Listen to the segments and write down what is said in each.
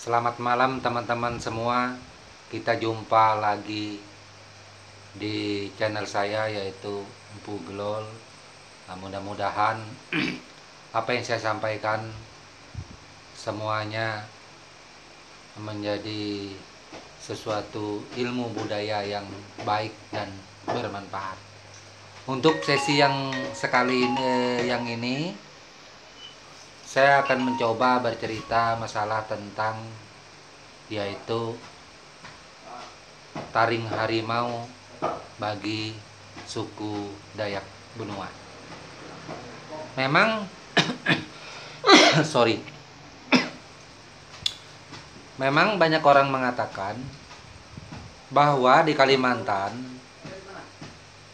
Selamat malam teman-teman semua. Kita jumpa lagi di channel saya yaitu Empu Gelol. Mudah-mudahan apa yang saya sampaikan semuanya menjadi sesuatu ilmu budaya yang baik dan bermanfaat. Untuk sesi yang yang ini saya akan mencoba bercerita masalah tentang yaitu taring harimau bagi suku Dayak Benua. Memang sorry. Memang banyak orang mengatakan bahwa di Kalimantan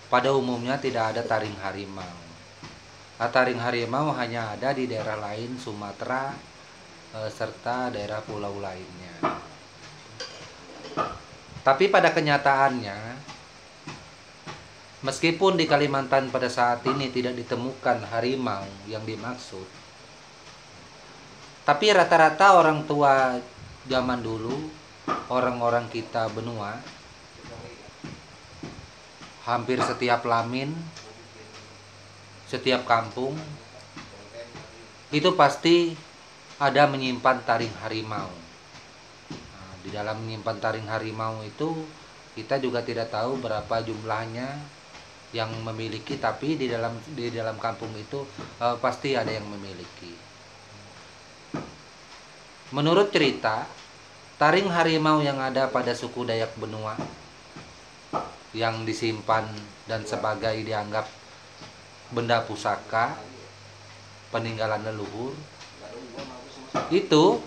pada umumnya tidak ada taring harimau. Taring harimau hanya ada di daerah lain Sumatera serta daerah pulau lainnya. Tapi pada kenyataannya, meskipun di Kalimantan pada saat ini tidak ditemukan harimau yang dimaksud, tapi rata-rata orang tua zaman dulu, orang-orang kita benua, hampir setiap lamin, setiap kampung, itu pasti ada menyimpan taring harimau. Di dalam menyimpan taring harimau itu kita juga tidak tahu berapa jumlahnya yang memiliki, tapi di dalam kampung itu pasti ada yang memiliki. Menurut cerita, taring harimau yang ada pada suku Dayak Benua yang disimpan dan sebagai dianggap benda pusaka peninggalan leluhur, itu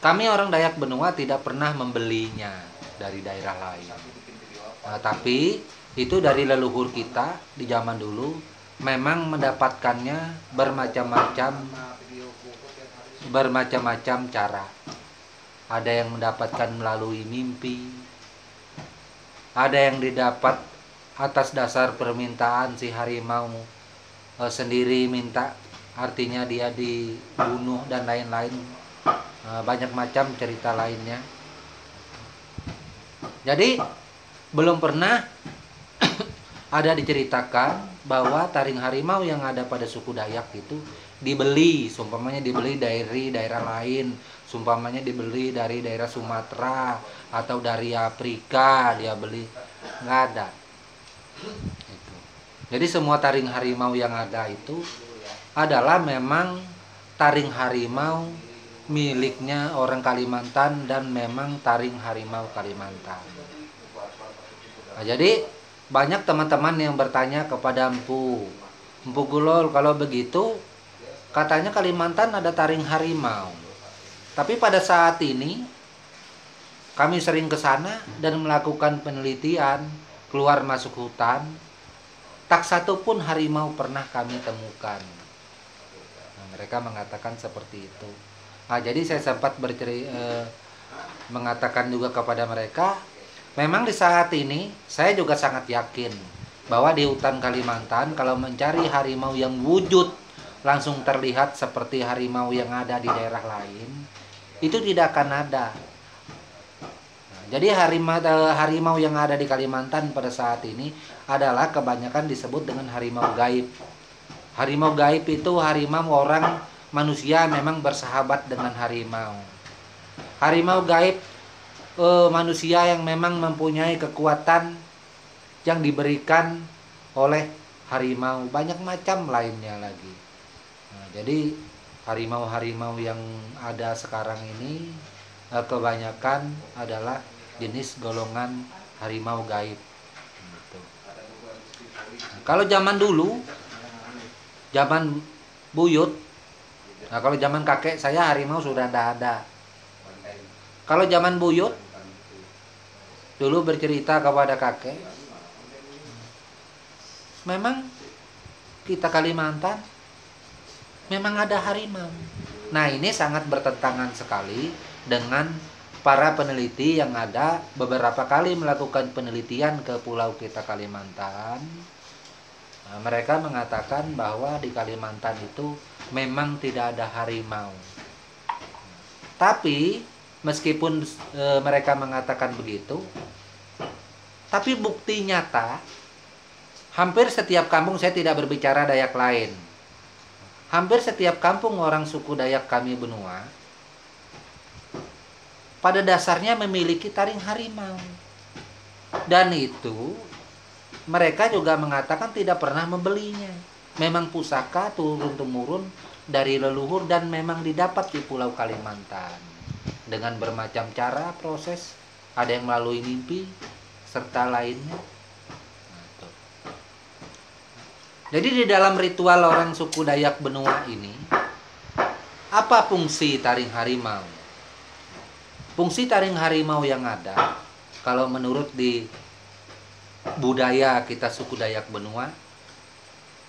kami orang Dayak Benua tidak pernah membelinya dari daerah lain. Tapi itu dari leluhur kita di zaman dulu memang mendapatkannya bermacam-macam cara. Ada yang mendapatkan melalui mimpi, ada yang didapat atas dasar permintaan si harimau sendiri minta, artinya dia dibunuh dan lain-lain. Banyak macam cerita lainnya. Jadi belum pernah ada diceritakan bahwa taring harimau yang ada pada suku Dayak itu dibeli, sumpamanya dibeli dari daerah lain, sumpamanya dibeli dari daerah Sumatera atau dari Afrika dia beli, nggak ada. Jadi semua taring harimau yang ada itu adalah memang taring harimau miliknya orang Kalimantan dan memang taring harimau Kalimantan. Jadi banyak teman-teman yang bertanya kepada Empu Gelol, kalau begitu katanya Kalimantan ada taring harimau. Tapi pada saat ini kami sering ke sana dan melakukan penelitian, keluar masuk hutan, tak satu pun harimau pernah kami temukan. Mereka mengatakan seperti itu. Jadi saya sempat mengatakan juga kepada mereka, memang di saat ini saya juga sangat yakin bahwa di hutan Kalimantan kalau mencari harimau yang wujud langsung terlihat seperti harimau yang ada di daerah lain, itu tidak akan ada. Jadi harimau yang ada di Kalimantan pada saat ini adalah kebanyakan disebut dengan harimau gaib. Harimau gaib itu harimau orang manusia memang bersahabat dengan harimau. Harimau gaib manusia yang memang mempunyai kekuatan yang diberikan oleh harimau, banyak macam lainnya lagi. Jadi harimau-harimau yang ada sekarang ini kebanyakan adalah jenis golongan harimau gaib. Kalau zaman dulu, zaman buyut, kalau zaman kakek saya harimau sudah tidak ada. Kalau zaman buyut, dulu bercerita kepada kakek, memang kita Kalimantan memang ada harimau. Nah, ini sangat bertentangan sekali dengan para peneliti yang ada beberapa kali melakukan penelitian ke pulau kita Kalimantan. Mereka mengatakan bahwa di Kalimantan itu memang tidak ada harimau. Tapi meskipun mereka mengatakan begitu, tapi bukti nyata, hampir setiap kampung, saya tidak berbicara Dayak lain, hampir setiap kampung orang suku Dayak kami benua pada dasarnya memiliki taring harimau. Dan itu mereka juga mengatakan tidak pernah membelinya. Memang pusaka turun-temurun dari leluhur dan memang didapat di Pulau Kalimantan. Dengan bermacam cara proses, ada yang melalui mimpi, serta lainnya. Jadi di dalam ritual orang suku Dayak benua ini, apa fungsi taring harimau? Fungsi taring harimau yang ada, kalau menurut di budaya kita suku Dayak benua,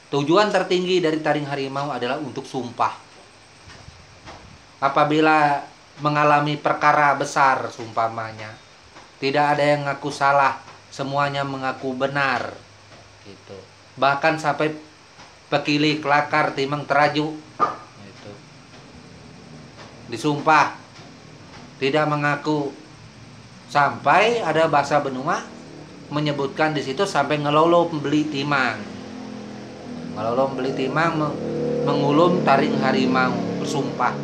tujuan tertinggi dari taring harimau adalah untuk sumpah. Apabila mengalami perkara besar, sumpamanya, tidak ada yang ngaku salah, semuanya mengaku benar, gitu. Bahkan sampai pekili kelakar timang teraju, gitu. Disumpah tidak mengaku, sampai ada bahasa benua menyebutkan di situ sampai ngelolo pembeli timang. Ngelolo pembeli timang mengulum taring harimau, bersumpah.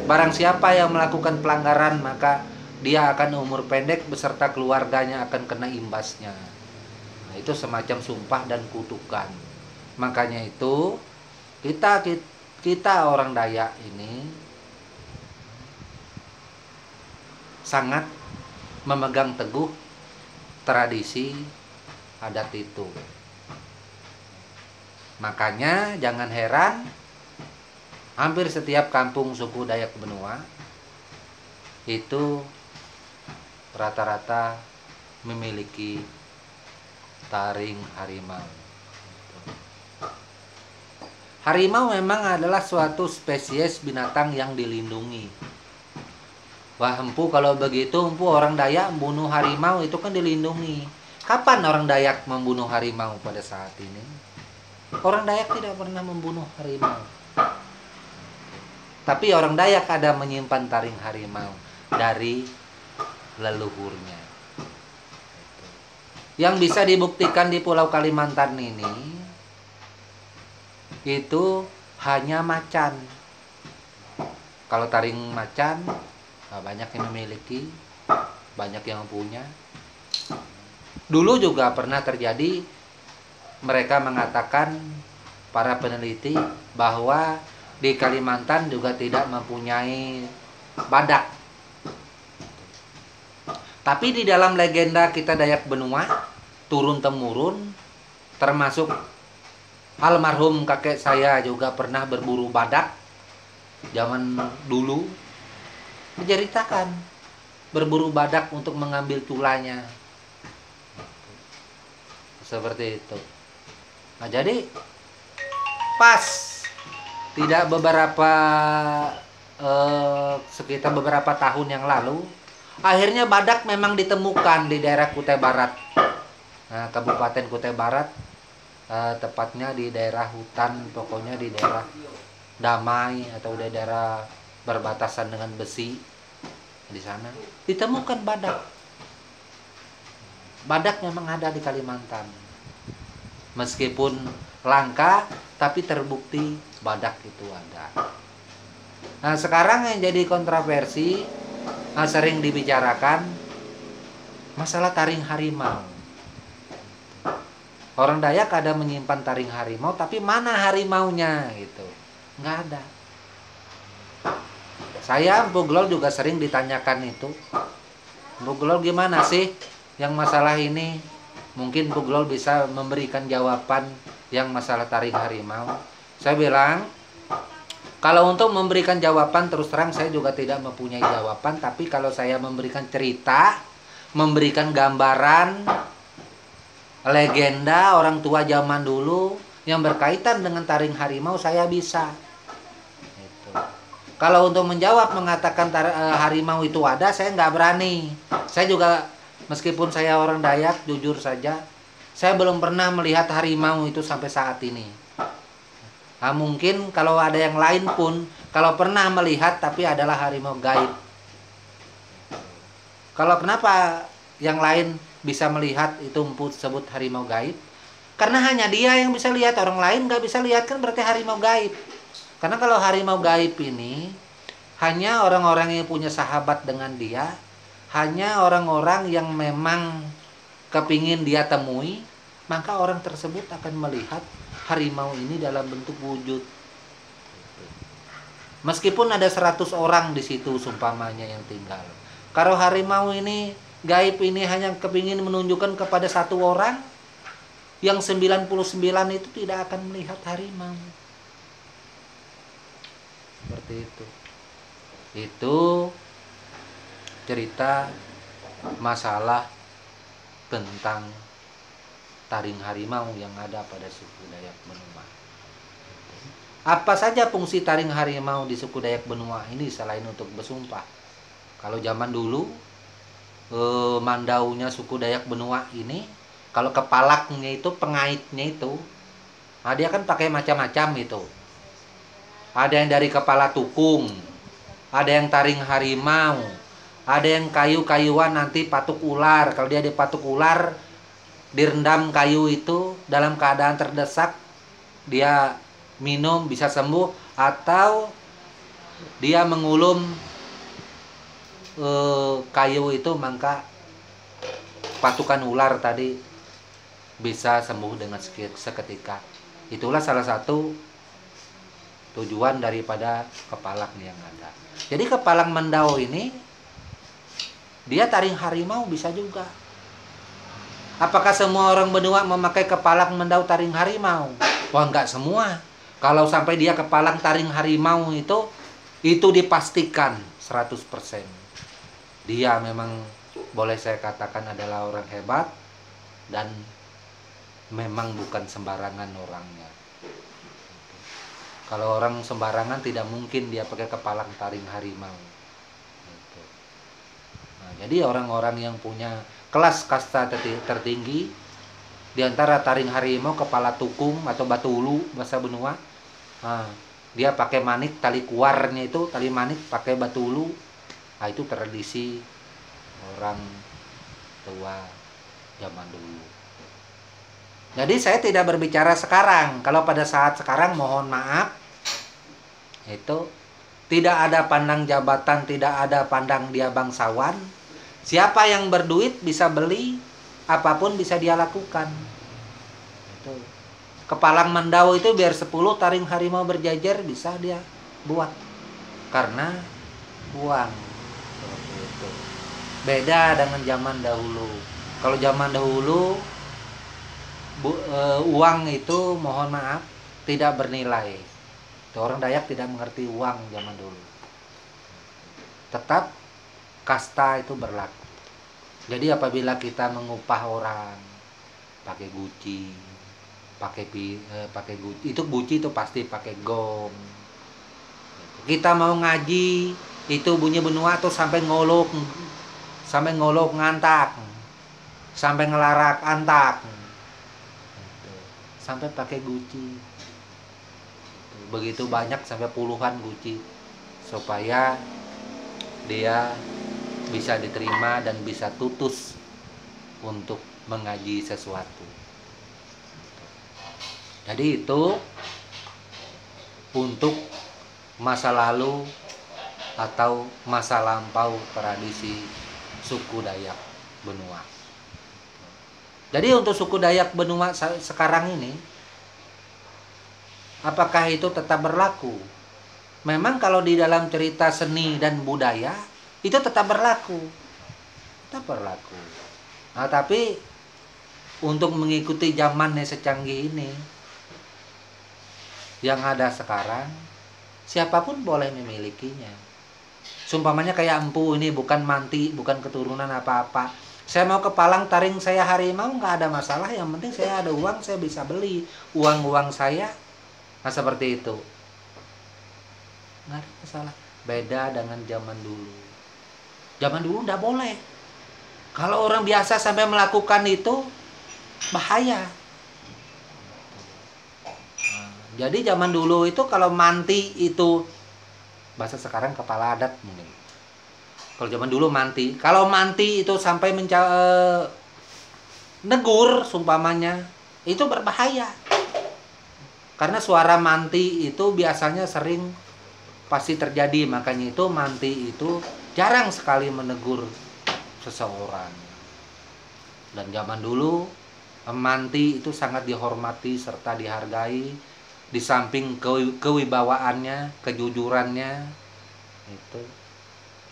Barang siapa yang melakukan pelanggaran, maka dia akan umur pendek beserta keluarganya akan kena imbasnya. Nah, itu semacam sumpah dan kutukan. Makanya itu kita orang Dayak ini sangat memegang teguh tradisi adat itu. Makanya jangan heran, hampir setiap kampung suku Dayak benua itu rata-rata memiliki taring harimau. Harimau memang adalah suatu spesies binatang yang dilindungi. Wah, empu kalau begitu, empu orang Dayak membunuh harimau itu kan dilindungi. Kapan orang Dayak membunuh harimau pada saat ini? Orang Dayak tidak pernah membunuh harimau. Tapi orang Dayak ada menyimpan taring harimau dari leluhurnya. Yang bisa dibuktikan di Pulau Kalimantan ini itu hanya macan. Kalau taring macan banyak yang memiliki, banyak yang punya. Dulu juga pernah terjadi, mereka mengatakan para peneliti bahwa di Kalimantan juga tidak mempunyai badak. Tapi di dalam legenda kita Dayak benua turun-temurun, termasuk almarhum kakek saya juga pernah berburu badak zaman dulu, menceritakan berburu badak untuk mengambil tulanya. Seperti itu. Nah, jadi pas tidak sekitar beberapa tahun yang lalu, akhirnya badak memang ditemukan di daerah Kutai Barat. Nah, Kabupaten Kutai Barat, tepatnya di daerah hutan, pokoknya di daerah Damai atau di daerah berbatasan dengan Besi. Di sana ditemukan badak. Badak memang ada di Kalimantan. Meskipun langka, tapi terbukti badak itu ada. Nah, sekarang yang jadi kontroversi, sering dibicarakan masalah taring harimau. Orang Dayak ada menyimpan taring harimau, tapi mana harimaunya gitu? Nggak ada. Saya, Mpu Glol juga sering ditanyakan itu. Mpu Glol gimana sih yang masalah ini? Mungkin Mpu Glol bisa memberikan jawaban yang masalah taring harimau. Saya bilang, kalau untuk memberikan jawaban, terus terang saya juga tidak mempunyai jawaban. Tapi kalau saya memberikan cerita, memberikan gambaran, legenda orang tua zaman dulu yang berkaitan dengan taring harimau, saya bisa. Gitu. Kalau untuk menjawab, mengatakan harimau itu ada, saya nggak berani. Saya juga, meskipun saya orang Dayak, jujur saja, saya belum pernah melihat harimau itu sampai saat ini. Nah, mungkin kalau ada yang lain pun, kalau pernah melihat tapi adalah harimau gaib. Kalau kenapa yang lain bisa melihat itu empu sebut harimau gaib? Karena hanya dia yang bisa lihat, orang lain nggak bisa lihat, kan berarti harimau gaib. Karena kalau harimau gaib ini hanya orang-orang yang punya sahabat dengan dia, hanya orang-orang yang memang kepingin dia temui, maka orang tersebut akan melihat harimau ini dalam bentuk wujud. Meskipun ada 100 orang di situ sumpamanya yang tinggal. Kalau harimau ini gaib ini hanya kepingin menunjukkan kepada satu orang, yang 99 itu tidak akan melihat harimau. Seperti itu. Itu cerita masalah tentang taring harimau yang ada pada suku Dayak Benua. Apa saja fungsi taring harimau di suku Dayak Benua ini selain untuk bersumpah? Kalau zaman dulu mandaunya suku Dayak Benua ini, kalau kepalaknya itu, pengaitnya itu, nah dia kan pakai macam-macam itu. Ada yang dari kepala tukung, ada yang taring harimau, ada yang kayu-kayuan nanti patuk ular. Kalau dia dipatuk ular, direndam kayu itu dalam keadaan terdesak, dia minum bisa sembuh, atau dia mengulum kayu itu, maka patukan ular tadi bisa sembuh dengan seketika. Itulah salah satu tujuan daripada kepalak yang ada. Jadi kepalak mendau ini dia taring harimau bisa juga. Apakah semua orang benua memakai kepalak mendau taring harimau? Wah, enggak semua. Kalau sampai dia kepalak taring harimau itu dipastikan 100%. Dia memang boleh saya katakan adalah orang hebat dan memang bukan sembarangan orangnya. Kalau orang sembarangan tidak mungkin dia pakai kepalak taring harimau. Nah, jadi orang-orang yang punya kelas kasta tertinggi, di antara taring harimau, kepala tukung atau batu ulu bahasa Benua, nah, dia pakai manik, tali kuarnya itu tali manik pakai batu ulu. Nah, itu tradisi orang tua zaman dulu. Jadi saya tidak berbicara sekarang. Kalau pada saat sekarang mohon maaf, itu tidak ada pandang jabatan, tidak ada pandang dia bangsawan. Siapa yang berduit bisa beli, apapun bisa dia lakukan. Itu. Kepalang mendau itu biar 10 taring harimau berjajar bisa dia buat. Karena uang. Itu. Beda dengan zaman dahulu. Kalau zaman dahulu uang itu mohon maaf tidak bernilai. Orang Dayak tidak mengerti uang zaman dulu. Tetap kasta itu berlaku. Jadi apabila kita mengupah orang pakai guci, pakai guci, itu guci itu pasti pakai gong. Kita mau ngaji itu bunyi benua tuh sampai ngolok ngantak, sampai ngelarak antak, sampai pakai guci. Begitu banyak sampai puluhan guci supaya dia bisa diterima dan bisa tutus untuk mengaji sesuatu. Jadi itu untuk masa lalu atau masa lampau tradisi suku Dayak Benua. Jadi untuk suku Dayak Benua sekarang ini, apakah itu tetap berlaku? Memang kalau di dalam cerita seni dan budaya itu tetap berlaku. Tetap berlaku. Nah, tapi untuk mengikuti zamannya secanggih ini yang ada sekarang, siapapun boleh memilikinya. Sumpamanya kayak empu ini bukan manti, bukan keturunan apa-apa. Saya mau kepalang taring saya harimau nggak ada masalah. Yang penting saya ada uang, saya bisa beli uang saya. Nah, seperti itu. Nggak ada masalah. Beda dengan zaman dulu. Zaman dulu nggak boleh. Kalau orang biasa sampai melakukan itu, bahaya. Jadi zaman dulu itu kalau manti itu, bahasa sekarang kepala adat mungkin. Kalau zaman dulu manti, kalau manti itu sampai negur sumpamanya, itu berbahaya. Karena suara manti itu biasanya sering pasti terjadi, makanya itu manti itu jarang sekali menegur seseorang. Dan zaman dulu manti itu sangat dihormati serta dihargai, di samping kewibawaannya, kejujurannya, itu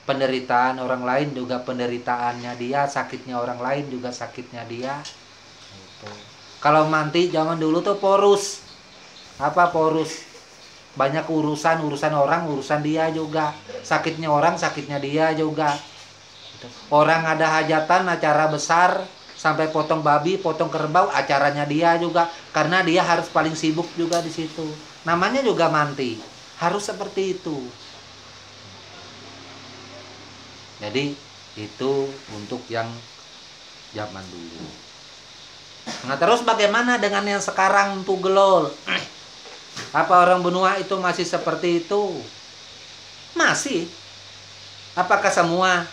penderitaan orang lain juga penderitaannya dia, sakitnya orang lain juga sakitnya dia. Itu. Kalau manti zaman dulu tuh porus. Apa porus? Banyak urusan orang, urusan dia juga. Sakitnya orang, sakitnya dia juga. Orang ada hajatan, acara besar, sampai potong babi, potong kerbau, acaranya dia juga. Karena dia harus paling sibuk juga di situ. Namanya juga manti. Harus seperti itu. Jadi itu untuk yang zaman dulu. Nah terus bagaimana dengan yang sekarang tuh gelol? Apa orang benua itu masih seperti itu? Masih. Apakah semua?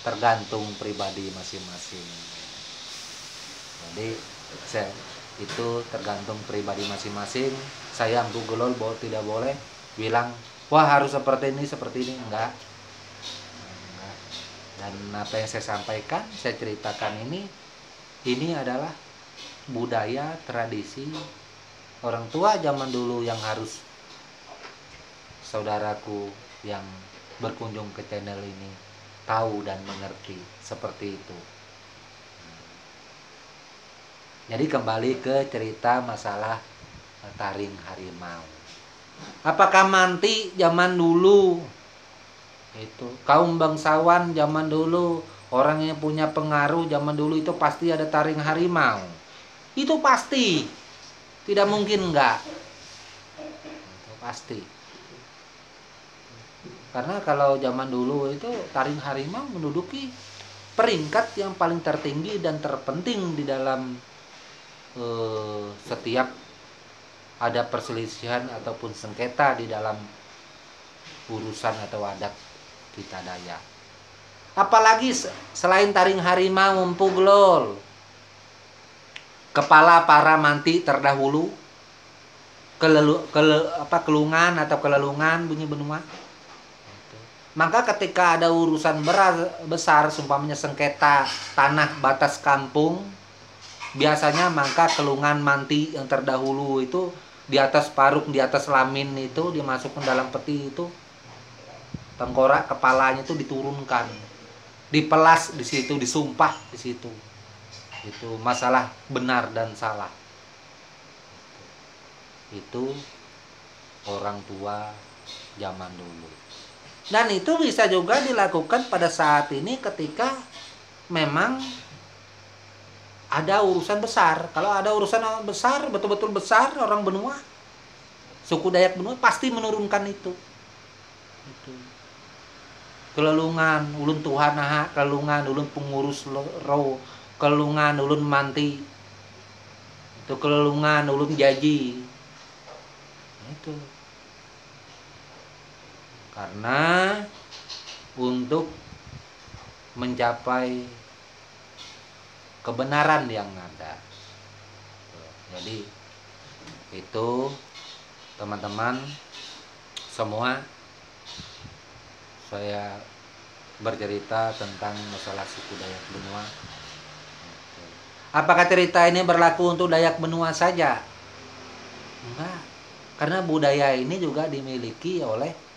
Tergantung pribadi masing-masing. Jadi itu tergantung pribadi masing-masing. Saya Ampu Gelol tidak boleh bilang, wah harus seperti ini, enggak. Dan apa yang saya sampaikan, saya ceritakan ini adalah budaya, tradisi orang tua zaman dulu yang harus saudaraku yang berkunjung ke channel ini tahu dan mengerti seperti itu. Jadi kembali ke cerita masalah taring harimau. Apakah manti zaman dulu itu kaum bangsawan zaman dulu, orang yang punya pengaruh zaman dulu itu pasti ada taring harimau? Itu pasti. Tidak mungkin enggak. Itu pasti. Karena kalau zaman dulu itu taring harimau menduduki peringkat yang paling tertinggi dan terpenting di dalam setiap ada perselisihan ataupun sengketa di dalam urusan atau adat kita Dayak. Apalagi selain taring harimau, Empu Gelol, kepala para manti terdahulu, kelungan atau kelelungan bunyi benua. Maka ketika ada urusan besar, sumpamanya sengketa tanah batas kampung, biasanya maka kelungan manti yang terdahulu itu di atas paruk, di atas lamin itu dimasukkan dalam peti itu, tengkorak kepalanya itu diturunkan, dipelas di situ, disumpah di situ. Itu masalah benar dan salah. Itu orang tua zaman dulu. Dan itu bisa juga dilakukan pada saat ini ketika memang ada urusan besar. Kalau ada urusan besar, betul-betul besar, orang benua, suku Dayak benua pasti menurunkan itu. Kelelungan, ulun Tuhan naha, kelelungan, ulun pengurus roh, kelelungan, ulun manti, itu kelelungan, ulun jaji. Itu. Karena untuk mencapai kebenaran yang ada. Jadi itu teman-teman semua, saya bercerita tentang masalah suku Dayak Benua. Apakah cerita ini berlaku untuk Dayak Benua saja? Enggak. Karena budaya ini juga dimiliki oleh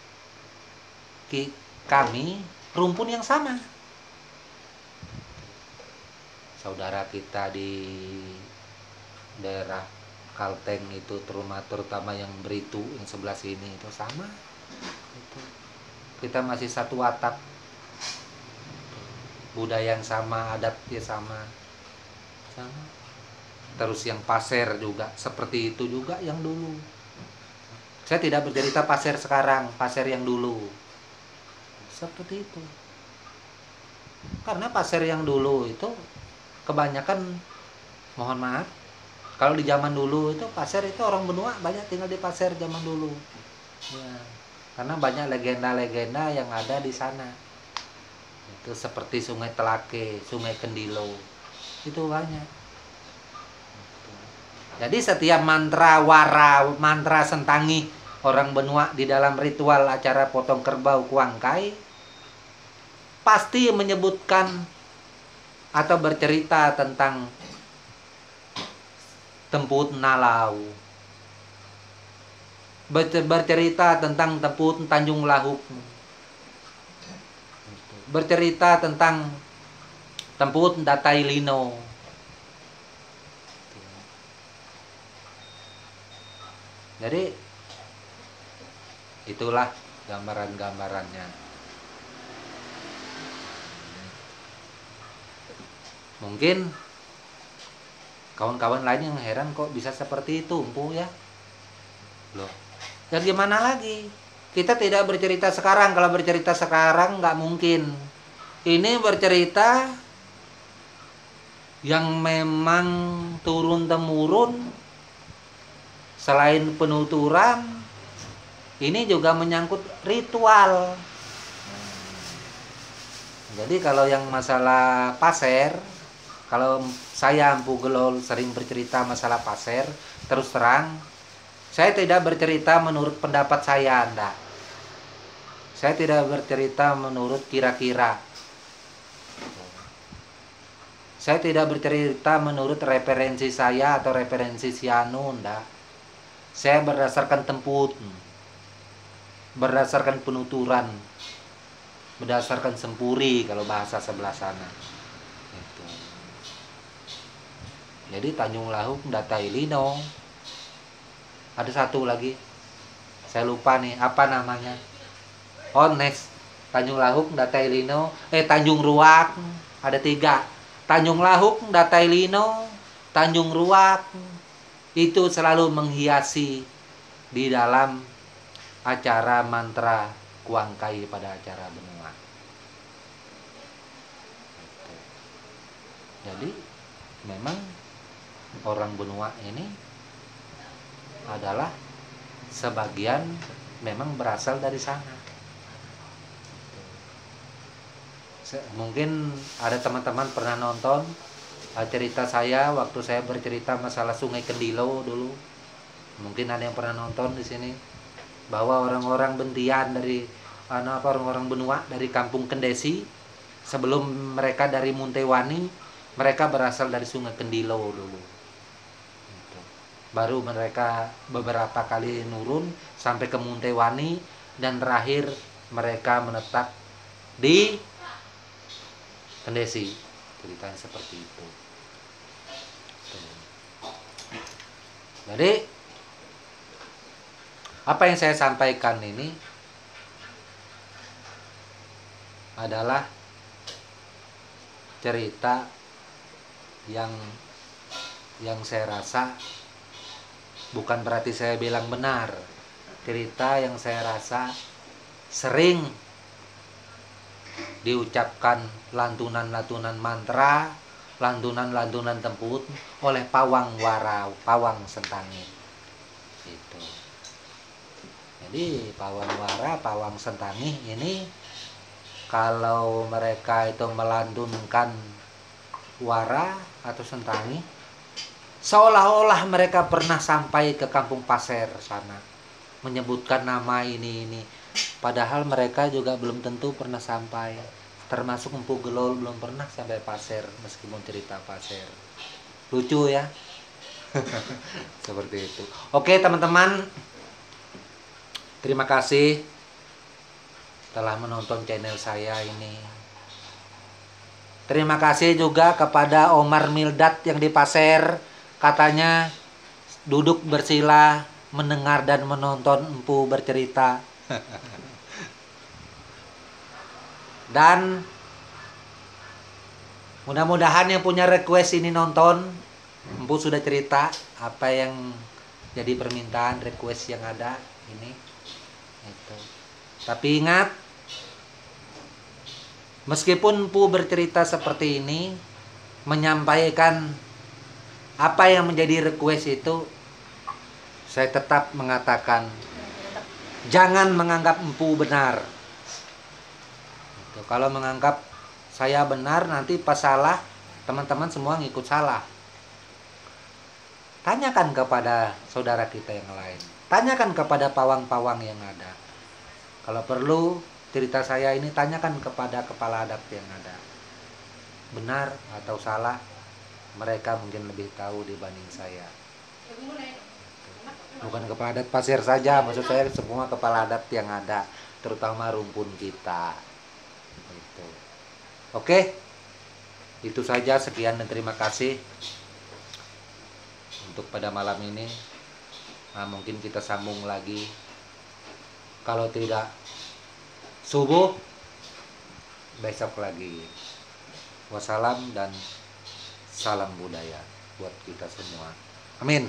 kami rumpun yang sama. Saudara kita di daerah Kalteng itu, terutama yang Beritu yang sebelah sini itu sama. Kita masih satu atap, budaya yang sama, adatnya sama. Terus yang Pasir juga seperti itu juga yang dulu. Saya tidak bercerita Pasir sekarang, Pasir yang dulu seperti itu. Karena Pasir yang dulu itu kebanyakan, mohon maaf, Kalau di zaman dulu itu Pasir itu orang benua banyak tinggal di Pasir zaman dulu. Ya, karena banyak legenda-legenda yang ada di sana. Itu seperti Sungai Telake, Sungai Kendilo. Itu banyak. Jadi setiap mantra wara, mantra sentangi orang benua di dalam ritual acara potong kerbau Kuangkai pasti menyebutkan atau bercerita tentang Temput Nalau, bercerita tentang Temput Tanjung Lahuk, bercerita tentang Temput Datai Lino. Jadi itulah gambaran-gambarannya. Mungkin kawan-kawan lain yang heran kok bisa seperti itu, Empu ya. Loh, ya gimana lagi? Kita tidak bercerita sekarang. Kalau bercerita sekarang nggak mungkin. Ini bercerita yang memang turun-temurun. Selain penuturan, ini juga menyangkut ritual. Jadi kalau yang masalah Pasir, kalau saya Empu Gelol sering bercerita masalah Pasir, terus terang, saya tidak bercerita menurut pendapat saya, enggak. Saya tidak bercerita menurut kira-kira. Saya tidak bercerita menurut referensi saya atau referensi si Anu, enggak. Saya berdasarkan temput, berdasarkan penuturan, berdasarkan sempuri kalau bahasa sebelah sana. Itu. Jadi Tanjung Lahuk Datai Lino. Ada satu lagi, saya lupa nih apa namanya. Oh next, Tanjung Lahuk Datai Lino, Tanjung Ruak. Ada 3, Tanjung Lahuk Datai Lino, Tanjung Ruak. Itu selalu menghiasi di dalam acara mantra Kuangkai pada acara benua. Jadi memang orang benua ini adalah sebagian memang berasal dari sana. Mungkin ada teman-teman pernah nonton cerita saya waktu saya bercerita masalah Sungai Kendilo dulu. Mungkin ada yang pernah nonton di sini bahwa orang-orang Bentian dari orang-orang benua dari Kampung Kendesi sebelum mereka dari Muntewani, mereka berasal dari Sungai Kendilo dulu. Baru mereka beberapa kali nurun sampai ke Muntewani dan terakhir mereka menetap di Kendesi. Ceritanya seperti itu. Jadi apa yang saya sampaikan ini adalah cerita yang saya rasa bukan berarti saya bilang benar. Cerita yang saya rasa sering diucapkan lantunan-lantunan mantra, lantunan-lantunan temput oleh pawang wara, pawang sentangi. Itu. Jadi pawang wara, pawang sentangi ini kalau mereka itu melantunkan wara atau sentangi, seolah-olah mereka pernah sampai ke Kampung Pasir sana, menyebutkan nama ini. Padahal mereka juga belum tentu pernah sampai. Termasuk Empu Gelol belum pernah sampai Pasir meskipun cerita Pasir. Lucu ya. Seperti itu. Oke teman-teman, terima kasih telah menonton channel saya ini. Terima kasih juga kepada Omar Mildad yang di Pasir. Katanya duduk bersila mendengar dan menonton Empu bercerita. Dan mudah-mudahan yang punya request ini nonton. Empu sudah cerita apa yang jadi permintaan request yang ada ini. Itu. Tapi ingat, meskipun Empu bercerita seperti ini, menyampaikan Apa yang menjadi request itu, saya tetap mengatakan jangan menganggap empu benar. Gitu. Kalau menganggap saya benar, nanti pas salah teman-teman semua ngikut salah. Tanyakan kepada saudara kita yang lain. Tanyakan kepada pawang-pawang yang ada. Kalau perlu cerita saya ini tanyakan kepada kepala adat yang ada. Benar atau salah, mereka mungkin lebih tahu dibanding saya. Bukan kepala adat Pasir saja, maksud saya semua kepala adat yang ada, terutama rumpun kita. Gitu. Oke, itu saja, sekian dan terima kasih untuk pada malam ini. Nah, mungkin kita sambung lagi. Kalau tidak subuh, besok lagi. Wassalam dan salam budaya buat kita semua. Amin.